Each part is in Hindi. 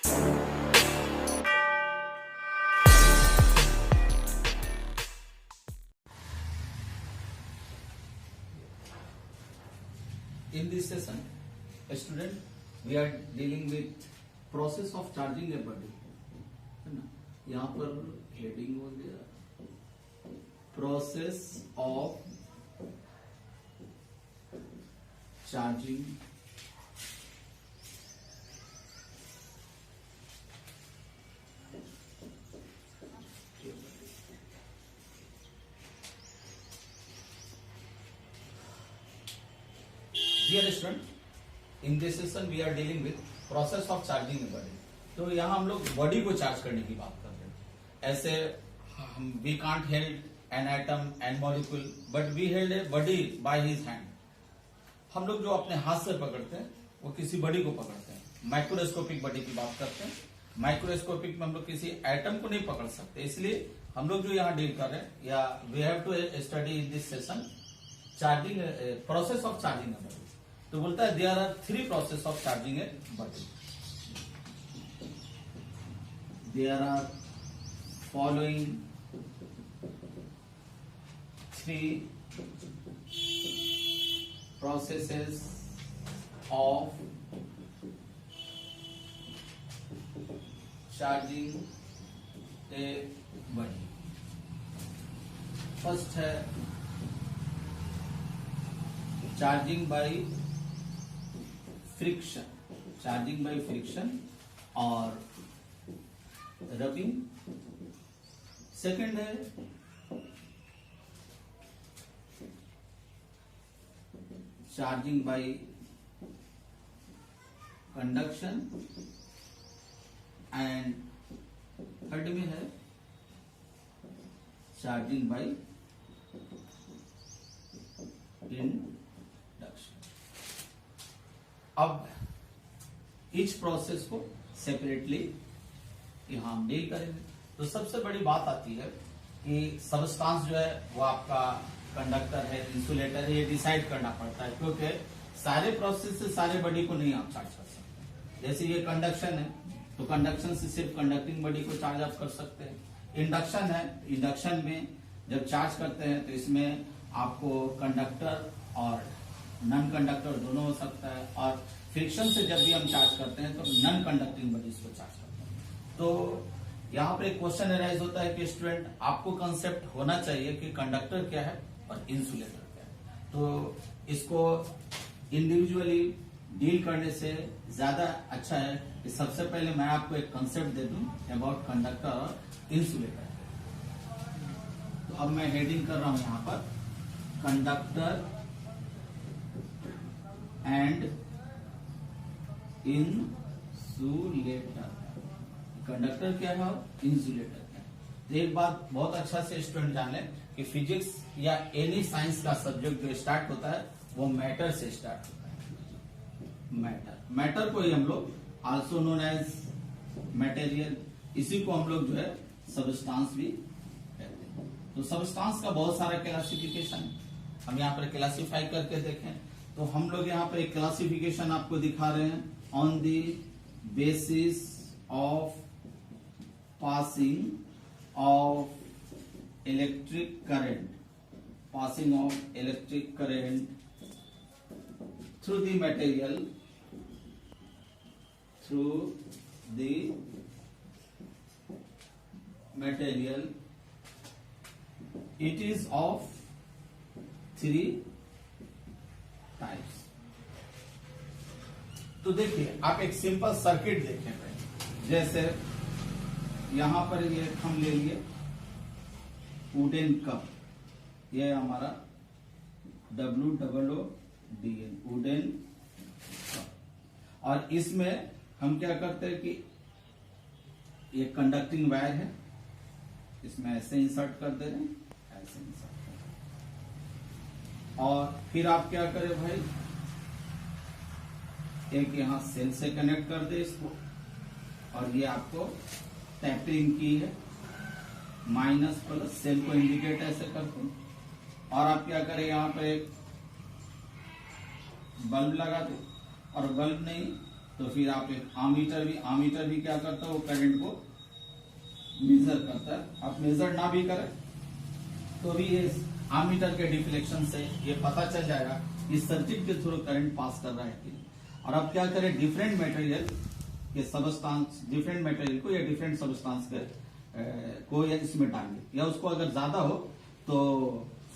In this session, student, we are dealing with process of charging a body. है ना? यहाँ पर हेडिंग हो गया process of charging Dear student, in this session we are dealing with process of charging a body. तो यहाँ हम लोग बॉडी को चार्ज करने की बात कर रहे हैं. ऐसे we can't hold an atom and molecule, but we held a body by his hand. हम लोग जो अपने हाथ से पकड़ते हैं वो किसी बॉडी को पकड़ते हैं. माइक्रोस्कोपिक बॉडी की बात करते हैं. माइक्रोस्कोपिक में हम लोग किसी एटम को नहीं पकड़ सकते, इसलिए हम लोग जो यहाँ डील कर रहे हैं या we have to study in this session charging process of charging a body. तो बोलता है there are 3 process of charging a body. There are following 3 processes of charging a body. First है charging by friction, charging by friction और rubbing. Second है charging by conduction and third में है चार्जिंग बाय इंडक्शन. अब इच प्रोसेस को सेपरेटली यहां हम डील करेंगे. तो सबसे बड़ी बात आती है कि सबस्टांस जो है वो आपका कंडक्टर है, इंसुलेटर है, ये डिसाइड करना पड़ता है, क्योंकि सारे प्रोसेस से सारे बॉडी को नहीं आप चार्ज कर सकते. जैसे ये कंडक्शन है तो कंडक्शन से सिर्फ कंडक्टिंग बॉडी को चार्ज आप कर सकते हैं. इंडक्शन है, इंडक्शन में जब चार्ज करते हैं तो इसमें आपको कंडक्टर और नॉन कंडक्टर दोनों हो सकता है. और फ्रिक्शन से जब भी हम चार्ज करते हैं तो नॉन कंडक्टिंग बॉडीज को चार्ज करते हैं. तो यहाँ पर एक क्वेश्चन अराइज होता है कि स्टूडेंट आपको कंसेप्ट होना चाहिए कि कंडक्टर क्या है और इंसुलेटर क्या है. तो इसको इंडिविजुअली डील करने से ज्यादा अच्छा है कि सबसे पहले मैं आपको एक कंसेप्ट दे दूं अबाउट कंडक्टर और इंसुलेटर. तो अब मैं हेडिंग कर रहा हूं यहां पर कंडक्टर एंड इंसुलेटर. कंडक्टर क्या है और इंसुलेटर क्या है. तो एक बात बहुत अच्छा से स्टूडेंट जान लें कि फिजिक्स या एनी साइंस का सब्जेक्ट जो स्टार्ट होता है वो मैटर से स्टार्ट होता है. मैटर को ही हम लोग आल्सो नोन एज मटेरियल, इसी को हम लोग जो है सबस्टांस भी कहते हैं. तो सबस्टांस का बहुत सारा क्लासिफिकेशन है. हम यहाँ पर क्लासिफाई करके देखें तो हम लोग यहाँ पर एक क्लासिफिकेशन आपको दिखा रहे हैं on the basis of passing of electric current, passing of electric current through the material, it is of 3 types. तो देखिए आप एक सिंपल सर्किट देखें. जैसे यहां पर ये हम ले लिए वुडन कप, ये हमारा WOODN वुडन कप. और इसमें हम क्या करते हैं कि ये कंडक्टिंग वायर है, इसमें ऐसे इंसर्ट कर दे रहे हैं, ऐसे इंसर्ट कर दे रहे. और फिर आप क्या करें भाई, एक यहां सेल से कनेक्ट कर दे इसको, और ये आपको टैपिंग की है माइनस प्लस, सेल को इंडिकेट ऐसे करते हैं. और आप क्या करें, यहाँ पे एक बल्ब लगा दे, और बल्ब नहीं तो फिर आप एक आमीटर भी क्या करता है, वो करंट को मेजर करता है। आप मेजर ना भी करें तो भी ये आमीटर के डिफ्लेक्शन से ये पता चल जाएगा इस सर्किट के थ्रू करंट पास कर रहा है कि नहीं। और अब क्या करें, डिफरेंट मटेरियल के सबस्टांस, डिफरेंट मटेरियल को या डिफरेंट सबस्टांस के को या इसमें डालिए, या उसको अगर ज्यादा हो तो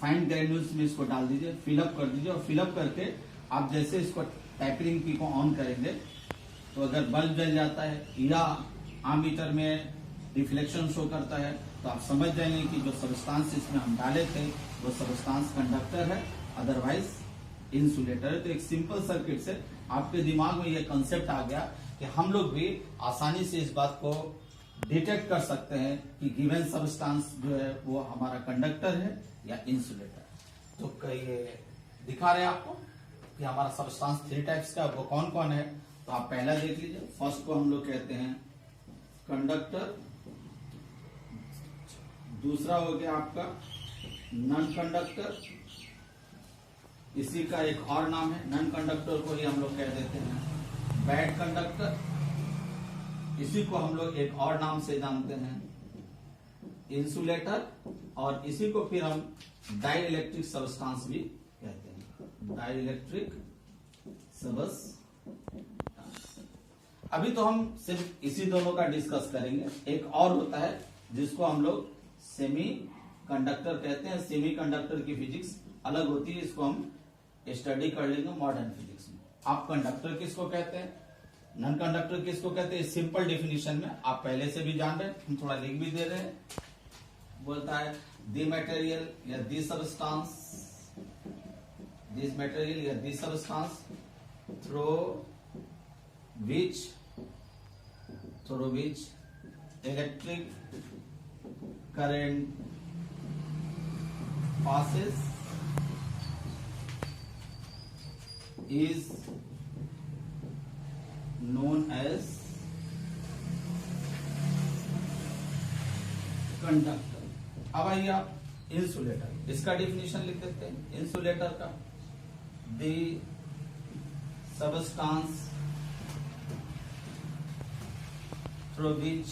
फाइन ग्रेन्यूल्स में इसको डाल दीजिए, फिलअप कर दीजिए, और फिलअप करके आप जैसे इसको टैपरिंग की को ऑन करेंगे तो अगर बल्ब जल जाता है या आमीटर में रिफ्लेक्शन शो करता है तो आप समझ जाएंगे कि जो सबस्टांस इसमें हम डाले थे वो सबस्टांस कंडक्टर है, अदरवाइज इंसुलेटर है। तो एक सिंपल सर्किट से आपके दिमाग में ये कंसेप्ट आ गया कि हम लोग भी आसानी से इस बात को डिटेक्ट कर सकते हैं कि गिवन सबस्टांस जो है वो हमारा कंडक्टर है या इंसुलेटर। तो ये दिखा रहे हैं आपको कि हमारा सबस्टांस 3 टाइप्स का, वो कौन कौन है। तो आप पहला देख लीजिए, फर्स्ट को हम लोग कहते हैं कंडक्टर, दूसरा हो गया आपका नॉन कंडक्टर, इसी का एक और नाम है नॉन कंडक्टर को ही हम लोग कह देते हैं बैड कंडक्टर, इसी को हम लोग एक और नाम से जानते हैं इंसुलेटर, और इसी को फिर हम डाई इलेक्ट्रिक सबस्टांस भी कहते हैं, डाई इलेक्ट्रिक सबस्टांस। अभी तो हम सिर्फ इसी दोनों का डिस्कस करेंगे। एक और होता है जिसको हम लोग सेमी कंडक्टर कहते हैं। सेमी कंडक्टर की फिजिक्स अलग होती है, इसको हम स्टडी कर लेंगे मॉडर्न फिजिक्स में। आप कंडक्टर किसको कहते हैं, नॉन कंडक्टर किसको कहते हैं, सिंपल डेफिनेशन में आप पहले से भी जान रहे हैं, हम थोड़ा लिख भी दे रहे हैं। बोलता है दी मटेरियल या दी सबस्टांस, दिस मटेरियल या the substance through which electric current passes is known as conductor. अब आइए आप इंसुलेटर, इसका डिफिनेशन लिख देते हैं इंसुलेटर का, the substance through which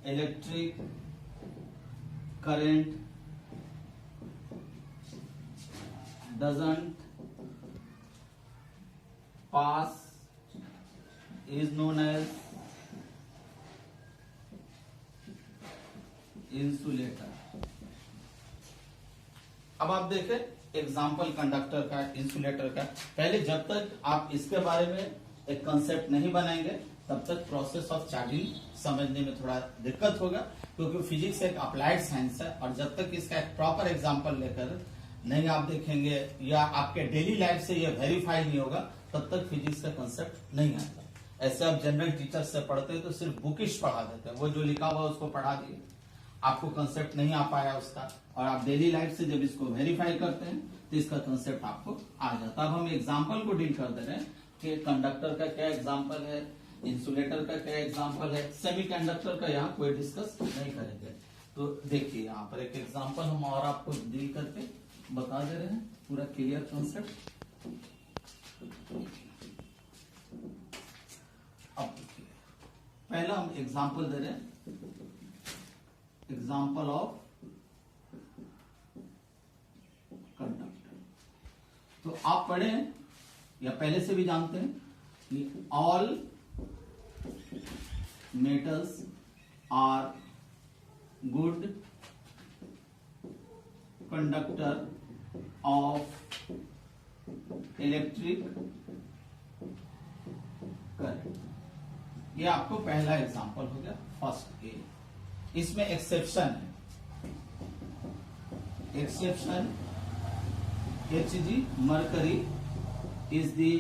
electric current doesn't pass is known as insulator। अब आप देखें एग्जाम्पल कंडक्टर का, इंसुलेटर का। पहले जब तक आप इसके बारे में एक कंसेप्ट नहीं बनाएंगे तब तक प्रोसेस ऑफ चार्जिंग समझने में थोड़ा दिक्कत होगा, क्योंकि फिजिक्स एक अप्लाइड साइंस है, और जब तक इसका एक प्रॉपर एग्जांपल लेकर नहीं आप देखेंगे या आपके डेली लाइफ से ये वेरीफाई नहीं होगा तब तक फिजिक्स का कंसेप्ट नहीं आता। ऐसे आप जनरल टीचर से पढ़ते हैं तो सिर्फ बुकिश पढ़ा देते हैं, वो जो लिखा हुआ उसको पढ़ा दिए, आपको कंसेप्ट नहीं आ पाया उसका, और आप डेली लाइफ से जब इसको वेरीफाई करते हैं तो इसका कंसेप्ट आपको आ जाता है। अब हम एग्जाम्पल को डील कर दे रहे हैं कि कंडक्टर का क्या एग्जाम्पल है, इंसुलेटर का क्या एग्जांपल है, सेमीकंडक्टर का यहाँ कोई डिस्कस नहीं करेंगे। तो देखिए यहाँ पर एक एग्जांपल हम और आपको डील करके बता दे रहे हैं, पूरा क्लियर कंसेप्ट। अब देखिए पहला हम एग्जांपल दे रहे हैं, एग्जांपल ऑफ कंडक्टर। तो आप पढ़े या पहले से भी जानते हैं कि all metals are good conductor of electric current। ये आपको पहला एग्जांपल हो गया, फर्स्ट ए। इसमें एक्सेप्शन है, exception Hg mercury is the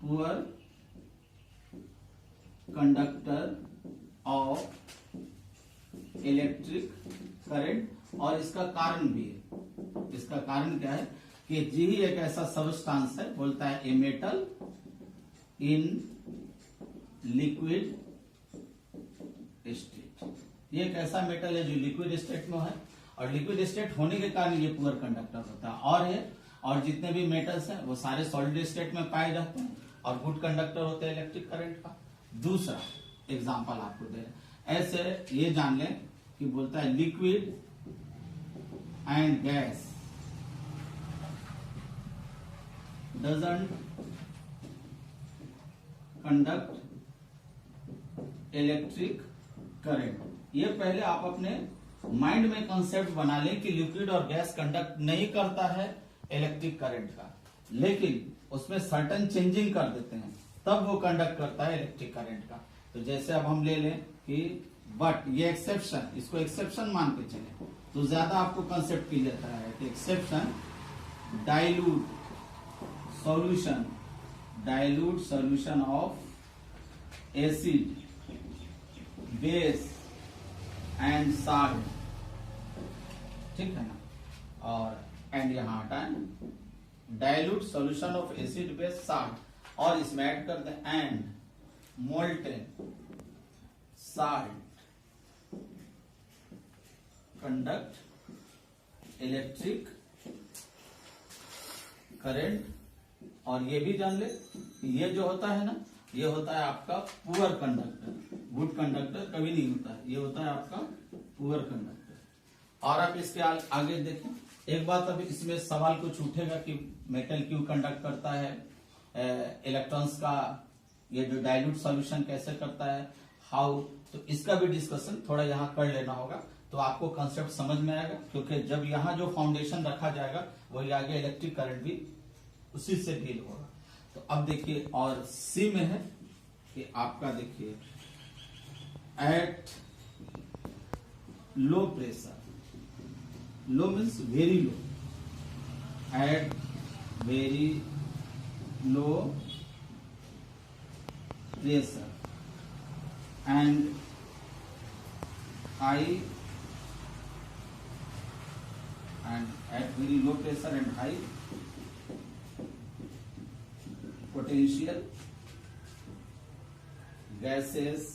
poor conductor of electric current, और इसका कारण भी है। इसका कारण क्या है कि जी ही एक ऐसा सबस्टांस है, बोलता है a metal in liquid state. ये एक ऐसा मेटल है जो लिक्विड स्टेट में है, और लिक्विड स्टेट होने के कारण ये पुअर कंडक्टर होता है। और है और जितने भी मेटल्स हैं वो सारे सॉलिड स्टेट में पाए जाते हैं और गुड कंडक्टर होते हैं इलेक्ट्रिक करंट का। दूसरा एग्जांपल आपको दे रहे हैं, ऐसे ये जान लें कि बोलता है liquid and gas doesn't conduct electric current. ये पहले आप अपने माइंड में कंसेप्ट बना लें कि लिक्विड और गैस कंडक्ट नहीं करता है इलेक्ट्रिक करंट का, लेकिन उसमें सर्टन चेंजिंग कर देते हैं तब वो कंडक्ट करता है इलेक्ट्रिक करंट का। तो जैसे अब हम ले लें कि बट ये एक्सेप्शन, इसको एक्सेप्शन मान के चले तो ज्यादा आपको कंसेप्ट क्लियर रहता है कि exception dilute solution of acid base and salt, ठीक है ना, और एंड यहां हटाएं dilute solution of acid base salt और इसमें ऐड कर दें and molten salt conduct electric current. और ये भी जान ले ये जो होता है ना, ये होता है आपका पुअर कंडक्टर, गुड कंडक्टर कभी नहीं होता है, ये होता है आपका पुअर कंडक्टर। और आप इसके आगे देखें, एक बात अभी इसमें सवाल कुछ उठेगा कि मेटल क्यों कंडक्ट करता है इलेक्ट्रॉन्स का, ये जो डाइल्यूट सॉल्यूशन कैसे करता है, हाउ, तो इसका भी डिस्कशन थोड़ा यहाँ कर लेना होगा तो आपको कंसेप्ट समझ में आएगा, क्योंकि जब यहाँ जो फाउंडेशन रखा जाएगा वही आगे इलेक्ट्रिक करंट भी उसी से डील होगा। तो अब देखिए, और सी में है कि आपका देखिए at low pressure, low means very low, at very low pressure and high and at very low pressure and high potential gases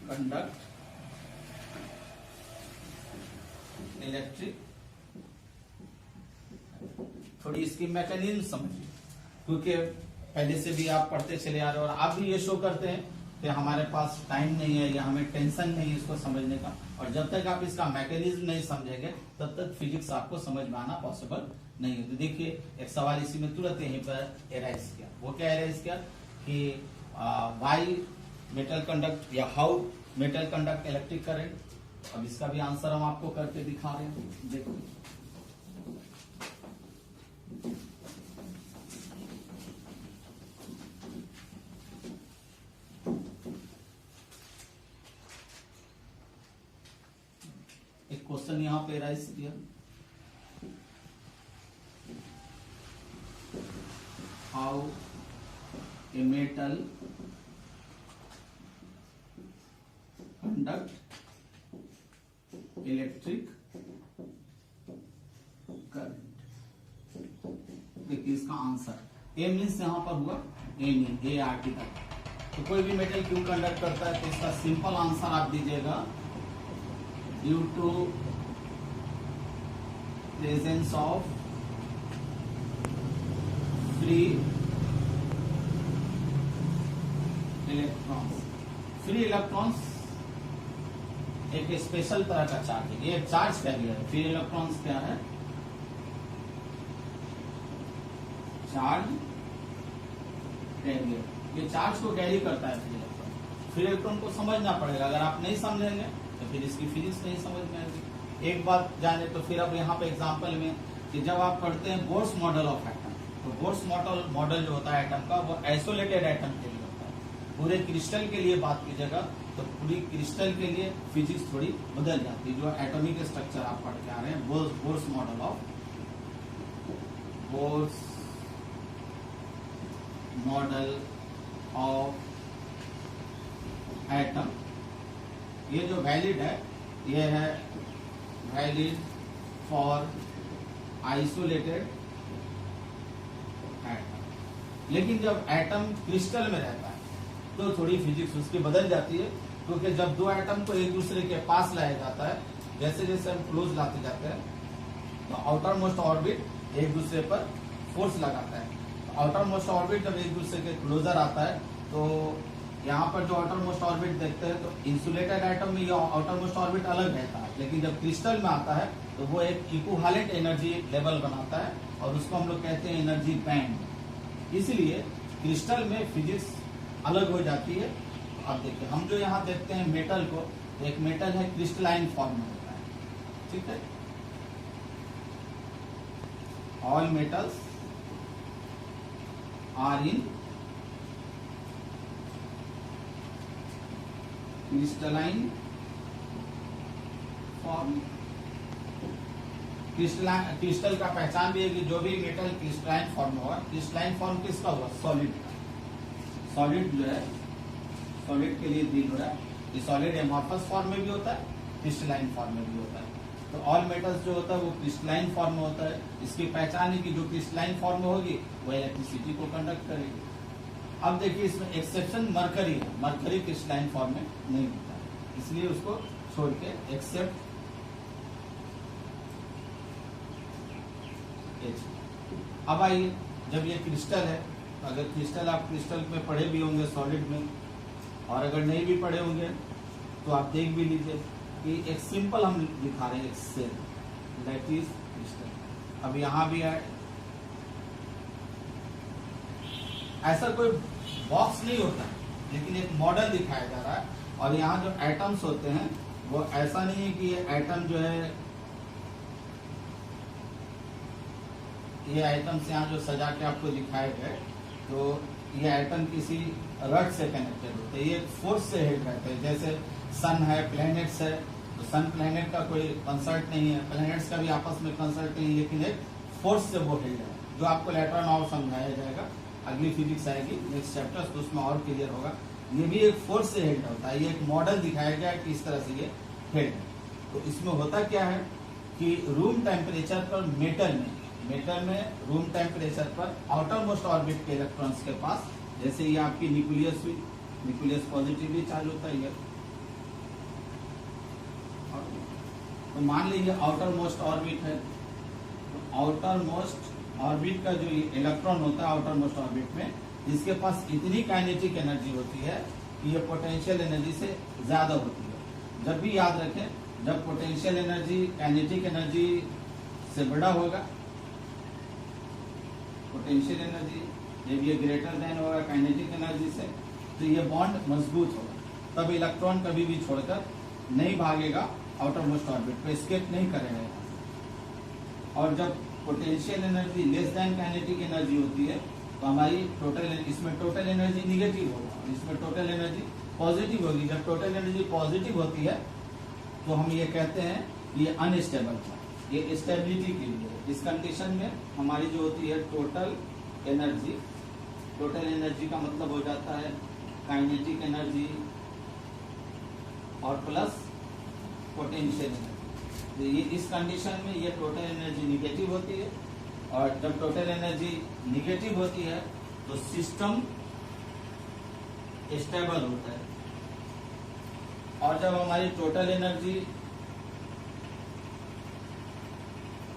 conduct electric। थोड़ी इसकी मैकेनिज्म समझिए, क्योंकि पहले से भी आप पढ़ते चले आ रहे हो और आप भी ये शो करते हैं कि हमारे पास टाइम नहीं है या हमें टेंशन नहीं है इसको समझने का, और जब तक आप इसका मैकेनिज्म नहीं समझेंगे तब तक फिजिक्स आपको समझ में आना पॉसिबल नहीं है। तो देखिए एक सवाल इसी में तुरंत यहीं पर एराइज किया, वो क्या एराइज किया कि वाई मेटल कंडक्ट या how metal conduct electric current. अब इसका भी आंसर हम आपको करके दिखा रहे हैं, देखो क्वेश्चन यहां पे राइज किया, how a metal conduct electric current. देखिए इसका आंसर ए मीन्स यहां पर हुआ ए नहीं, ए आर्टिकल। तो कोई भी मेटल क्यों कंडक्ट करता है, तो इसका सिंपल आंसर आप दीजिएगा due to presence of free electrons। Free electrons एक स्पेशल तरह का चार्ज है, ये चार्ज कैरियर है। फ्री इलेक्ट्रॉन्स क्या है, चार्ज कैरियर, ये चार्ज को कैरी करता है फ्री इलेक्ट्रॉन। फ्री इलेक्ट्रॉन को समझना पड़ेगा, अगर आप नहीं समझेंगे तो फिर इसकी फिजिक्स नहीं समझ में आएगी। एक बात जाने तो फिर अब यहाँ पे एग्जांपल में कि जब आप पढ़ते हैं बोर्स मॉडल ऑफ एटम, तो बोर्स मॉडल जो होता है एटम का वो आइसोलेटेड एटम के लिए होता है। पूरे क्रिस्टल के लिए बात कीजिएगा तो पूरी क्रिस्टल के लिए फिजिक्स थोड़ी बदल जाती है। जो एटॉमिक स्ट्रक्चर आप पढ़ के आ रहे हैं बोर्स मॉडल ऑफ एटम, ये जो वैलिड है ये है वैलिड फॉर आइसोलेटेड एटम। लेकिन जब एटम क्रिस्टल में रहता है तो थोड़ी फिजिक्स उसकी बदल जाती है, क्योंकि जब दो एटम को एक दूसरे के पास लाया जाता है जैसे जैसे हम क्लोज लाते जाते हैं तो आउटर मोस्ट ऑर्बिट एक दूसरे पर फोर्स लगाता है। तो आउटर मोस्ट ऑर्बिट जब एक दूसरे के क्लोजर आता है तो यहाँ पर जो आउटर मोस्ट ऑर्बिट देखते हैं तो इंसुलेटेड एटम में ये आउटर मोस्ट ऑर्बिट अलग रहता है, लेकिन जब क्रिस्टल में आता है तो वो एक इक्विवेलेंट एनर्जी लेवल बनाता है और उसको हम लोग कहते हैं एनर्जी बैंड। इसलिए क्रिस्टल में फिजिक्स अलग हो जाती है। अब देखिए हम जो यहाँ देखते हैं मेटल को, एक मेटल है क्रिस्टलाइन फॉर्म में होता है, ठीक है। All metals are in crystalline form. Crystal का पहचान भी है कि जो भी मेटल क्रिस्टलाइन फॉर्म होगा, क्रिस्टलाइन फॉर्म किसका हुआ? सॉलिड का। सॉलिड जो है, सॉलिड के लिए दी हुआ है, ये सॉलिड एमॉर्फस फॉर्म में भी होता है, क्रिस्टलाइन फॉर्म में भी होता है। तो ऑल मेटल्स जो होता है वो क्रिस्टलाइन फॉर्म में होता है। इसकी पहचान है कि जो क्रिस्टलाइन फॉर्म में होगी वो इलेक्ट्रिसिटी को कंडक्ट करेगी। अब देखिए इसमें एक्सेप्शन मरकरी है, मरकरी क्रिस्टलाइन फॉर्म में नहीं होता है, इसलिए उसको छोड़ के एक्सेप्ट H। अब आइए, जब ये क्रिस्टल है, अगर क्रिस्टल आप क्रिस्टल में पढ़े भी होंगे सॉलिड में, और अगर नहीं भी पढ़े होंगे तो आप देख भी लीजिए कि एक सिंपल हम दिखा रहे हैं, एक सेल दैट इज क्रिस्टल। अब यहाँ भी है, ऐसा कोई बॉक्स नहीं होता है, लेकिन एक मॉडल दिखाया जा रहा है। और यहाँ जो एटम्स होते हैं वो ऐसा नहीं है कि ये एटम जो है, ये आइटम्स यहाँ जो सजा के आपको दिखाए गए, तो ये आइटम किसी रड से कनेक्टेड होते हैं, ये फोर्स से हेल्प करते हैं। जैसे सन है, प्लैनेट्स है, तो सन प्लैनेट का कोई कंसर्ट नहीं है, प्लैनेट्स का भी आपस में कंसर्ट नहीं है, लेकिन एक फोर्स से वो हेल्ड है, जो आपको लेटर ऑन और समझाया जाएगा। अगली फिजिक्स आएगी नेक्स्ट चैप्टर, तो उसमें और क्लियर होगा। ये भी एक फोर्स से हेल्ड होता है। ये एक मॉडल दिखाया गया कि इस तरह से ये हेल्ड है। तो इसमें होता क्या है कि रूम टेम्परेचर पर मेटल में रूम टेम्परेचर पर आउटर मोस्ट ऑर्बिट के इलेक्ट्रॉन्स के पास, जैसे ये आपकी न्यूक्लियस हुई, न्यूक्लियस पॉजिटिवली चार्ज होता है। तो मान लीजिए आउटर मोस्ट ऑर्बिट है, तो आउटर मोस्ट ऑर्बिट का जो इलेक्ट्रॉन होता है आउटर मोस्ट ऑर्बिट में, इसके पास इतनी काइनेटिक एनर्जी होती है कि ये पोटेंशियल एनर्जी से ज्यादा होती है। जब भी याद रखें, जब पोटेंशियल एनर्जी काइनेटिक एनर्जी से बड़ा होगा, पोटेंशियल एनर्जी जब ये ग्रेटर देन होगा काइनेटिक एनर्जी से, तो ये बॉन्ड मजबूत होगा। तब इलेक्ट्रॉन कभी भी छोड़कर नहीं भागेगा, आउटर मोस्ट ऑर्बिट पे एस्केप नहीं करेगा। और जब potential energy less than kinetic energy होती है, तो हमारी टोटल, इसमें टोटल एनर्जी निगेटिव होगा और इसमें टोटल एनर्जी पॉजिटिव होगी। जब टोटल एनर्जी पॉजिटिव होती है तो हम ये कहते हैं ये अनस्टेबल था, ये स्टेबिलिटी के लिए। इस कंडीशन में हमारी जो होती है टोटल एनर्जी का मतलब हो जाता है काइनेटिक एनर्जी और प्लस पोटेंशियल एनर्जी। तो ये इस कंडीशन में ये टोटल एनर्जी निगेटिव होती है, और जब टोटल एनर्जी निगेटिव होती है तो सिस्टम स्टेबल होता है। और जब हमारी टोटल एनर्जी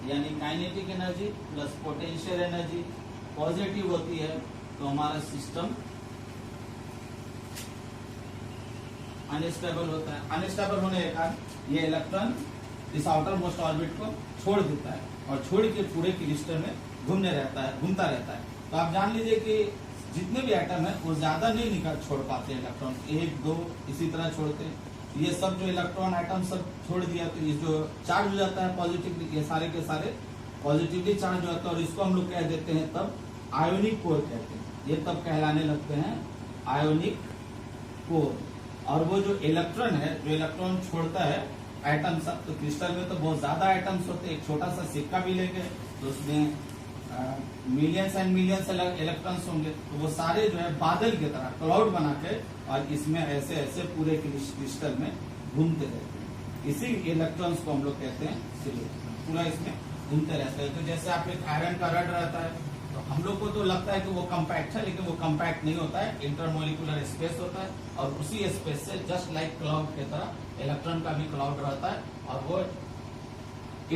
यानी kinetic energy plus potential energy positive होती है, तो हमारा सिस्टम अनस्टेबल होता है। अनस्टेबल होने के कारण ये इलेक्ट्रॉन इस आउटर मोस्ट ऑर्बिट को छोड़ देता है और छोड़ के पूरे क्रिस्टल में घूमता रहता है। तो आप जान लीजिए कि जितने भी एटम है वो ज्यादा नहीं छोड़ पाते इलेक्ट्रॉन, 1 2 इसी तरह छोड़ते हैं। ये सब जो इलेक्ट्रॉन एटम सब छोड़ दिया तो ये जो चार्ज हो जाता है पॉजिटिवली, ये सारे के सारे पॉजिटिवली चार्ज हो जाता है, और इसको हम लोग कह देते हैं तब आयोनिक कोर कहते हैं। ये तब कहलाने लगते हैं आयोनिक कोर। और वो जो इलेक्ट्रॉन है, जो इलेक्ट्रॉन छोड़ता है एटम सब, तो क्रिस्टल में तो बहुत ज्यादा एटम्स होते हैं। एक छोटा सा सिक्का भी लेंगे तो उसमें मिलियंस एंड मिलियंस इलेक्ट्रॉन्स होंगे, तो वो सारे जो है बादल की तरह क्लाउड बना के और इसमें ऐसे ऐसे पूरे क्रिस्टल में घूमते रहते हैं। इसी इलेक्ट्रॉन्स को हम लोग कहते हैं सिलिकॉन, पूरा इसमें घूमते रहते हैं। तो जैसे आप एक आयरन का रड रहता है, तो हम लोग को तो लगता है कि वो कम्पैक्ट है, लेकिन वो कम्पैक्ट नहीं होता है, इंटरमोलिकुलर स्पेस होता है, और उसी स्पेस से जस्ट लाइक क्लाउड की तरह इलेक्ट्रॉन का भी क्लाउड रहता है, और वो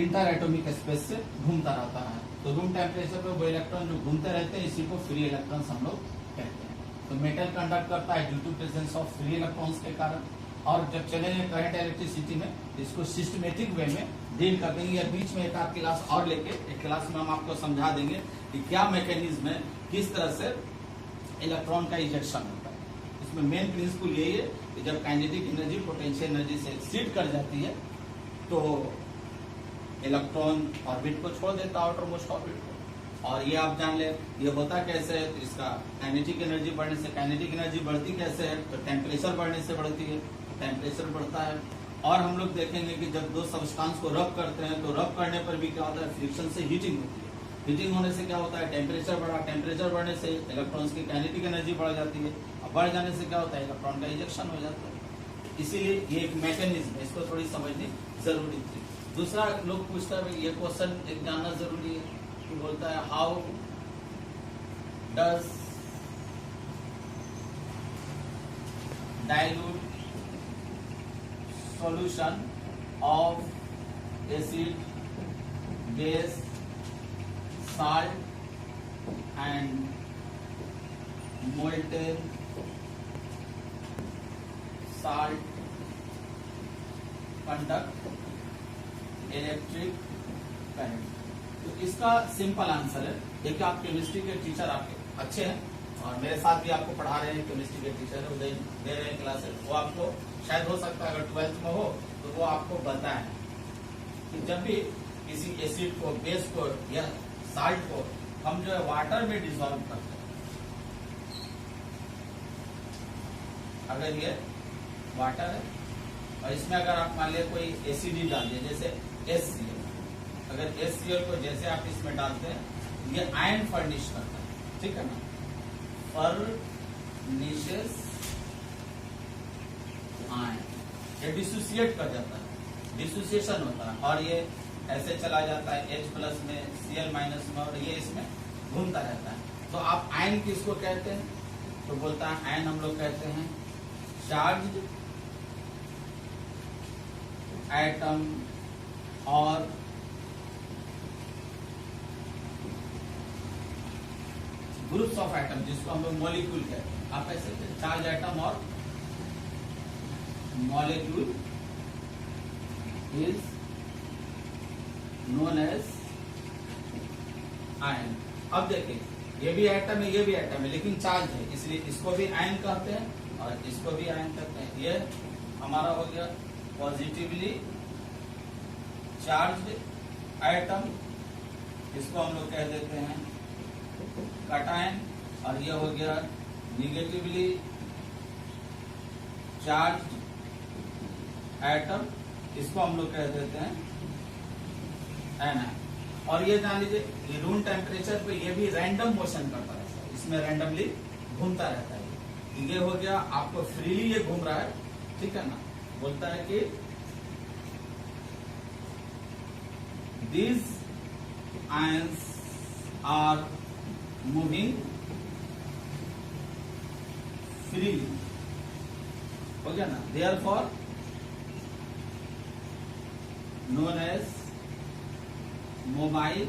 इंटर एटॉमिक स्पेस से घूमता रहता है। तो रूम टेम्परेचर पे वो इलेक्ट्रॉन जो घूमते रहते हैं, इसी को फ्री इलेक्ट्रॉन्स हम लोग कहते हैं। तो मेटल कंडक्ट करता है due to presence of free electrons के कारण। और जब चलेंगे करंट इलेक्ट्रिसिटी में, इसको सिस्टमेटिक वे में डील कर देंगे, या बीच में एक आध क्लास और लेके एक क्लास में हम आपको समझा देंगे कि क्या मैकेनिज्म है, किस तरह से इलेक्ट्रॉन का इजेक्शन होता है। इसमें मेन प्रिंसिपल यही है कि जब काइनेटिक एनर्जी पोटेंशियल एनर्जी से एक्सीड कर जाती है, तो इलेक्ट्रॉन ऑर्बिट को छोड़ देता है, आउटर मोस्ट ऑर्बिट को। और ये आप जान ले ये होता कैसे है, तो इसका काइनेटिक एनर्जी बढ़ने से, काइनेटिक एनर्जी बढ़ती कैसे है, तो टेम्परेचर बढ़ने से बढ़ती है, टेम्परेचर बढ़ता है। और हम लोग देखेंगे कि जब दो सब्सटेंस को रब करते हैं, तो रब करने पर भी क्या होता है, फ्रिक्शन से हीटिंग होती है। हीटिंग होने से क्या होता है, टेम्परेचर बढ़ा, टेम्परेचर बढ़ने से इलेक्ट्रॉन्स की काइनेटिक एनर्जी बढ़ जाती है, और बढ़ जाने से क्या होता है, इलेक्ट्रॉन का इजेक्शन हो जाता है। इसीलिए ये एक मैकेनिज्म है, इसको थोड़ी समझनी जरूरी थी। दूसरा लोग पूछता है, ये क्वेश्चन एक जानना जरूरी है, कि बोलता है how does dilute solution of acid, base, salt and molten salt conduct electric current। तो इसका सिंपल आंसर है, देखिए आप केमिस्ट्री के टीचर आपके अच्छे हैं, और मेरे साथ भी आपको पढ़ा रहे हैं, केमिस्ट्री के टीचर है, उदय दे रहे हैं क्लासेस। वो आपको शायद हो सकता है अगर 12th में हो तो वो आपको बताएं कि जब भी किसी एसिड को, बेस को या साल्ट को हम जो है वाटर में डिसॉल्व करते हैं, अगर ये वाटर है और इसमें अगर आप मान लिया कोई एसिड डाल दिए, जैसे HCl, अगर HCl को जैसे आप इसमें डालते हैं, ये आयन फर्निश करता है, ठीक है ना, फर्निशेस आयन, ये डिसोसिएट कर जाता है, डिसोसिएशन होता है, और ये ऐसे चला जाता है H प्लस में, Cl माइनस में, और ये इसमें घूमता रहता है। तो आप आयन किसको कहते हैं, तो बोलता है आयन हम लोग कहते हैं चार्ज्ड एटम और ग्रुप्स ऑफ एटम, जिसको हम लोग मॉलिक्यूल कहते हैं। आप ऐसे चार्ज एटम और molecule is known as ion. अब देखिए ये भी एटम है, ये भी एटम है, लेकिन चार्ज है, इसलिए इसको भी आयन कहते हैं और इसको भी आयन कहते हैं। ये हमारा हो गया पॉजिटिवली चार्ज्ड एटम, इसको हम लोग कह देते हैं कैटायन, और ये हो गया निगेटिवली चार्ज्ड एटम, इसको हम लोग कह देते हैं एनायन। और ये जान लीजिए ये रूम टेम्परेचर पे ये भी रैंडम मोशन करता रहता है, इसमें रैंडमली घूमता रहता है। ये हो गया आपको फ्रीली ये घूम रहा है, ठीक है ना, बोलता है कि these ions are moving freely, हो गया ना, therefore known as mobile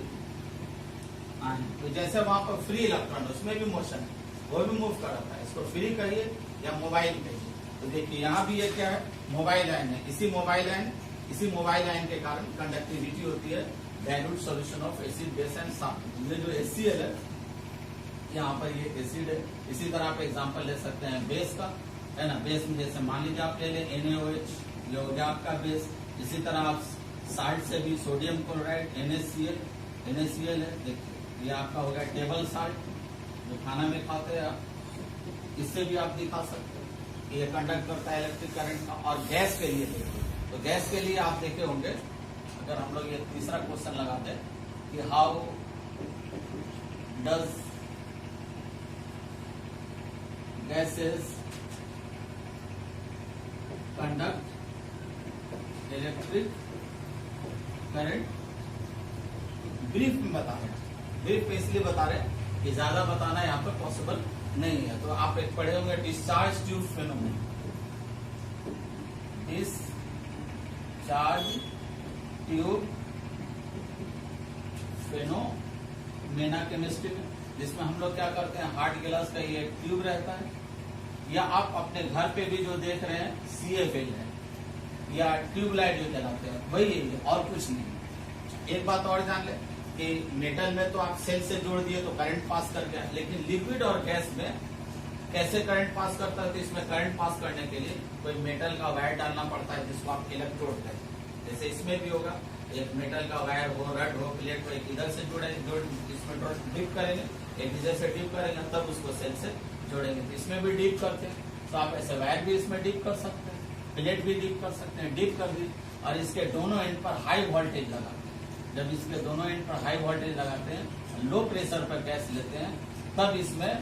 ion. तो जैसे वहां पर फ्री इलेक्ट्रॉन, उसमें भी मोशन है, वो भी मूव कर रहा है, इसको फ्री कहिए या मोबाइल कहिए। तो देखिए यहाँ भी ये क्या है, मोबाइल आयन है। इसी मोबाइल आयन के कारण कंडक्टिविटी होती है dilute solution of acid, base and salt. ये जो HCl है, यहाँ पर ये एसिड है। इसी तरह आप एग्जांपल ले सकते हैं बेस का, है ना, बेस में जैसे मान लीजिए आप ले लें NaOH, ये हो गया आपका बेस। इसी तरह आप साल्ट से भी सोडियम क्लोराइड NaCl है, देखिए ये आपका हो गया टेबल साल्ट, जो खाना में खाते हैं आप, इससे भी आप दिखा सकते हैं कि ये कंडक्ट करता है इलेक्ट्रिक करंट का। और गैस के लिए देखिए, तो गैस के लिए आप देखे होंगे, अगर हम लोग ये तीसरा क्वेश्चन लगाते हैं कि how does gases conduct electric current, brief में बता रहे हैं, ब्रीफ में इसलिए बता रहे हैं ये ज्यादा बताना यहाँ पे पॉसिबल नहीं है। तो आप एक पढ़े होंगे discharge tube phenomena, discharge tube phenomena chemistry में, जिसमें हम लोग क्या करते हैं, हार्ट गिलास का ये ट्यूब रहता है, या आप अपने घर पे भी जो देख रहे हैं CFL है या ट्यूबलाइट जो जलाते हैं वही है, और कुछ नहीं। एक बात और जान ले कि मेटल में तो आप सेल से जोड़ दिए तो करंट पास कर गया, लेकिन लिक्विड और गैस में कैसे करंट पास करता है, तो इसमें करंट पास करने के लिए कोई मेटल का वायर डालना पड़ता है जिसको आप इलेक्ट्रोड कहते हैं। जैसे इसमें भी होगा, एक मेटल का वायर हो, रड हो, प्लेट हो, एक इधर से इसमें डिप करेंगे, एक इधर से डिप करेंगे, तब उसको सेल से जोड़ेंगे। तो इसमें भी डिप करते हैं, तो आप ऐसे वायर भी इसमें डिप कर सकते हैं, प्लेट भी डिप कर सकते हैं, डिप कर दी और इसके दोनों एंड पर हाई वोल्टेज लगाते हैं। जब इसके दोनों एंड पर हाई वोल्टेज लगाते हैं, लो प्रेशर पर गैस लेते हैं, तब इसमें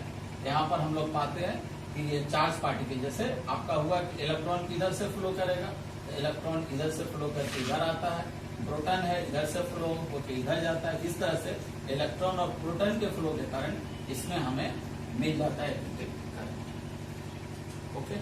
यहाँ पर हम लोग पाते हैं कि ये चार्ज पार्टिकल, जैसे आपका हुआ कि इलेक्ट्रॉन किधर से फ्लो करेगा, तो इलेक्ट्रॉन इधर से फ्लो करके इधर आता है, प्रोटॉन है इधर से फ्लो होकर इधर जाता है। इस तरह से इलेक्ट्रॉन और प्रोटॉन के फ्लो के कारण इसमें हमें मिल जाता है इलेक्ट्रिक करंट। ओके।